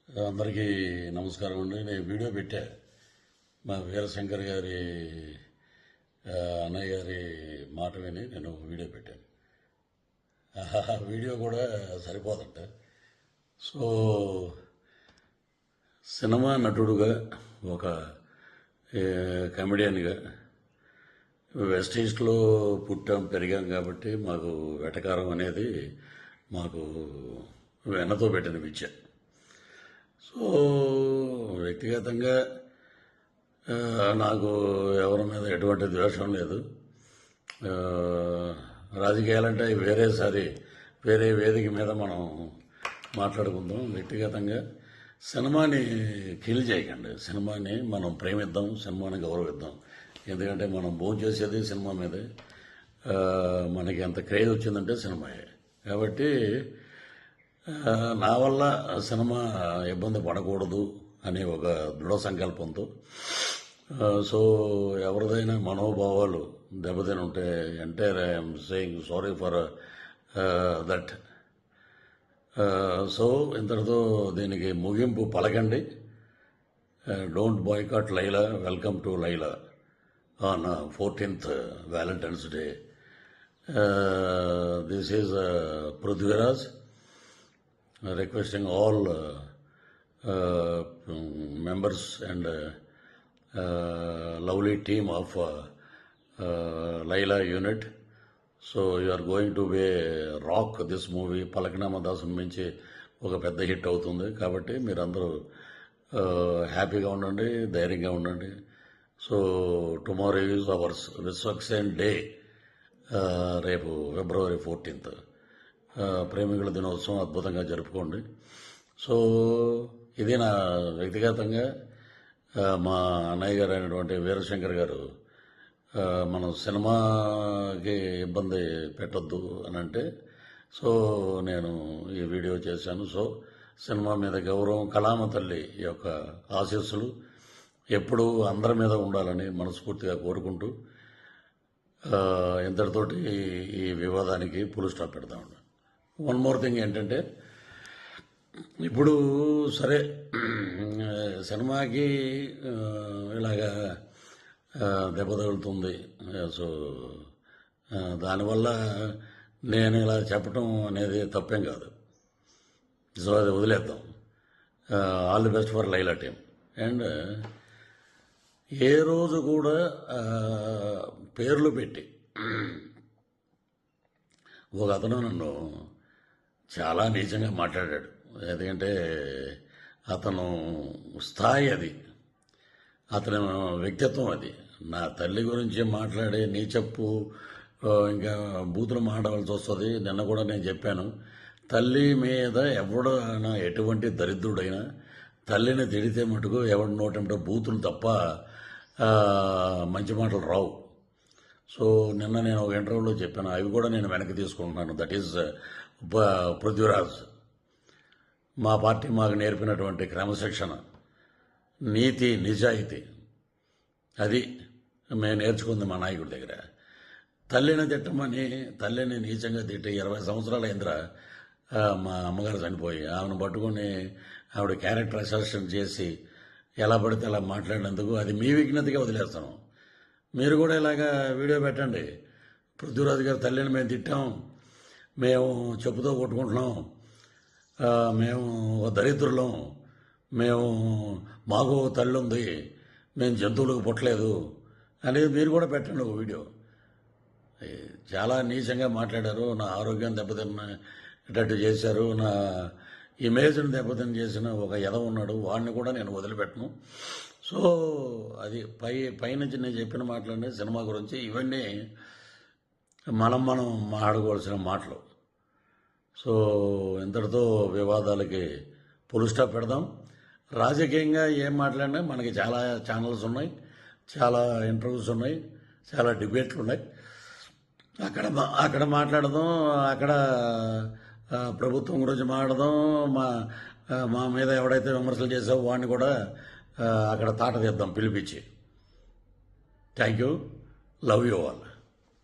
అందరికీ నమస్కారం అండి. నేను వీడియో పెట్టా మా వీరశంకర్ గారి అన్నయ్య గారి మాట విని నేను వీడియో పెట్టాను. ఆ వీడియో కూడా సరిపోదంట. సో సినిమా నటుడుగా ఒక కమెడియన్గా వెస్ట్ ఈస్ట్లో పుట్టాం పెరిగాం కాబట్టి మాకు వెటకారం అనేది మాకు వెన్నతో పెట్టిన విద్య. సో వ్యక్తిగతంగా నాకు ఎవరి మీద ఎటువంటి ద్వేషం లేదు. రాజకీయాలంటే వేరే వేదిక మీద మనం మాట్లాడుకుందాం. వ్యక్తిగతంగా సినిమాని కిల్ చేయకండి. సినిమాని మనం ప్రేమిద్దాం, సినిమాని గౌరవిద్దాం. ఎందుకంటే మనం భోజనం చేసేది సినిమా మీదే. మనకి ఎంత క్రేజ్ వచ్చిందంటే సినిమాయే. కాబట్టి నా వల్ల సినిమా ఇబ్బంది పడకూడదు అనే ఒక దృఢ సంకల్పంతో సో ఎవరిదైనా మనోభావాలు దెబ్బతిని ఉంటే entire I'm saying sorry for that. So ఇంతటితో దీనికి ముగింపు పలకండి. Don't boycott Laila. Welcome to Laila on 14th Valentine's Day. This is Prithviraj requesting all members and lovely team of Laila unit. So you are going to be rock this movie. పలకనామా Dasu మించి ఒక పెద్ద hit అవుతుంది కాబట్టి మీరందరూ హ్యాపీగా ఉండండి, ధైర్యంగా ఉండండి. So tomorrow is ours Vishwaksen day. రేపు February 14th ప్రేమికుల దినోత్సవం అద్భుతంగా జరుపుకోండి. సో ఇది నా వ్యక్తిగతంగా మా అన్నయ్య గారు అయినటువంటి వీరశంకర్ గారు మనం సినిమాకి ఇబ్బంది పెట్టొద్దు అని అంటే సో నేను ఈ వీడియో చేశాను. సో సినిమా మీద గౌరవం, కళామ తల్లి యొక్క ఆశీస్సులు ఎప్పుడూ అందరి మీద ఉండాలని మనస్ఫూర్తిగా కోరుకుంటూ ఇంతటితోటి ఈ వివాదానికి ఫుల్ స్టాప్ పెడతామండి. వన్ మోర్ థింగ్ ఏంటంటే ఇప్పుడు సరే సినిమాకి ఇలాగా దెబ్బ తగులుతుంది. సో దానివల్ల నేను ఇలా చెప్పటం అనేది తప్పేం కాదు. సో అది వదిలేద్దాం. All the best for Laila team. And ఏ రోజు కూడా పేర్లు పెట్టి ఒక అతను నన్ను చాలా నీచంగా మాట్లాడాడు. ఎందుకంటే అతను స్థాయి అది, అతని వ్యక్తిత్వం అది. నా తల్లి గురించి మాట్లాడే నీచప్పు ఇంకా బూతులు మాట్లాడాల్సి వస్తుంది. నిన్న కూడా నేను చెప్పాను, తల్లి మీద ఎవడైనా ఎటువంటి దరిద్రుడైనా తల్లిని తిడితే మటుకు ఎవడి నోటంటే బూతులు తప్ప మంచి మాటలు రావు. సో నిన్న నేను ఒక ఇంటర్వ్యూలో చెప్పాను, అవి కూడా నేను వెనక్కి తీసుకుంటున్నాను. That is Prithviraj. మా పార్టీ మాకు నేర్పినటువంటి క్రమశిక్షణ, నీతి, నిజాయితీ అది మేము నేర్చుకుంది మా నాయకుడి దగ్గర. తల్లిని తిట్టమని, తల్లిని నీచంగా తిట్టి 20 సంవత్సరాల అయిందిరా మా అమ్మగారు చనిపోయి. ఆమెను పట్టుకుని ఆవిడ క్యారెక్టర్ అసెసినేషన్ చేసి ఎలా పడితే అలా మాట్లాడినందుకు అది మీ విజ్ఞతగా వదిలేస్తాను. మీరు కూడా ఇలాగా వీడియో పెట్టండి. పృథ్వీరాజు గారి తల్లిని మేము తిట్టాం, మేము చెప్పుతో కొట్టుకుంటున్నాం, మేము దరిద్రులం, మాకు తల్లి ఉంది, మేము జంతువులకు పుట్టలేదు అనేది మీరు కూడా పెట్టండి ఒక వీడియో. చాలా నీచంగా మాట్లాడారు, నా ఆరోగ్యం దెబ్బతిన్నట్టు చేశారు, నా ఇమేజ్ని దెబ్బతిని చేసిన ఒక ఎదవ ఉన్నాడు, వాడిని కూడా నేను వదిలిపెట్టను. సో అది పైనుంచి నేను చెప్పిన మాటలన్నీ సినిమా గురించి. ఇవన్నీ మనం మాట్లాడుకోవాల్సిన మాటలు. సో ఇంతటితో వివాదాలకి ఫుల్ స్టాప్ పెడదాం. రాజకీయంగా ఏం మాట్లాడినా మనకి చాలా ఛానల్స్ ఉన్నాయి, చాలా ఇంటర్వ్యూస్ ఉన్నాయి, చాలా డిబేట్లు ఉన్నాయి. అక్కడ మాట్లాడదాం, అక్కడ ప్రభుత్వం గురించి మాట్లాడదాం. మా మీద ఎవడైతే విమర్శలు చేసావో వాడిని కూడా అక్కడ తాట తీద్దాం పిలిపించి. Thank you. Love you all.